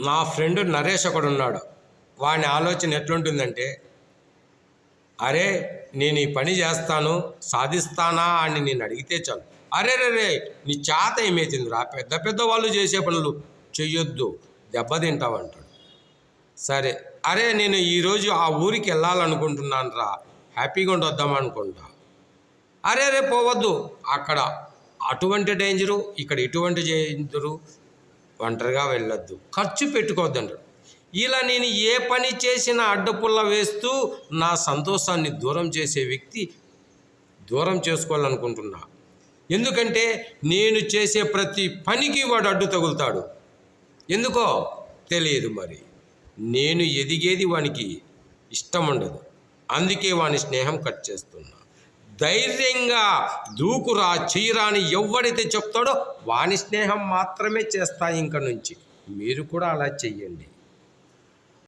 నా ఫ్రెండ్ నరేష్ ఒకడు ఉన్నాడు. వాని ఆలోచన ఎట్లుంటుందంటే, అరే నేను ఈ పని చేస్తాను సాధిస్తానా అని నేను అడిగితే చాలు, అరే రే నీ చేత ఏమవుతుందిరా, పెద్ద పెద్ద వాళ్ళు చేసే పనులు చెయ్యొద్దు దెబ్బతింటావంటాడు. సరే అరే నేను ఈరోజు ఆ ఊరికి వెళ్ళాలనుకుంటున్నాను రా, హ్యాపీగా ఉండొద్దాం అనుకుంటా. అరే రే పోవద్దు, అక్కడ అటువంటి డేంజరు, ఇక్కడ ఇటువంటి డేంజరు, ఒంటరిగా వెళ్ళొద్దు, ఖర్చు పెట్టుకోవద్దంటాడు. ఇలా నేను ఏ పని చేసినా అడ్డపుల్ల వేస్తూ నా సంతోషాన్ని దూరం చేసే వ్యక్తి దూరం చేసుకోవాలనుకుంటున్నా. ఎందుకంటే నేను చేసే ప్రతి పనికి వాడు అడ్డు తగులుతాడు. ఎందుకో తెలియదు, మరి నేను ఎదిగేది వానికి ఇష్టం ఉండదు. అందుకే వాని స్నేహం కట్ చేస్తున్నా. ధైర్యంగా దూకురా చెయ్యరా అని ఎవడైతే చెప్తాడో వాని స్నేహం మాత్రమే చేస్తా ఇంక నుంచి. మీరు కూడా అలా చెయ్యండి.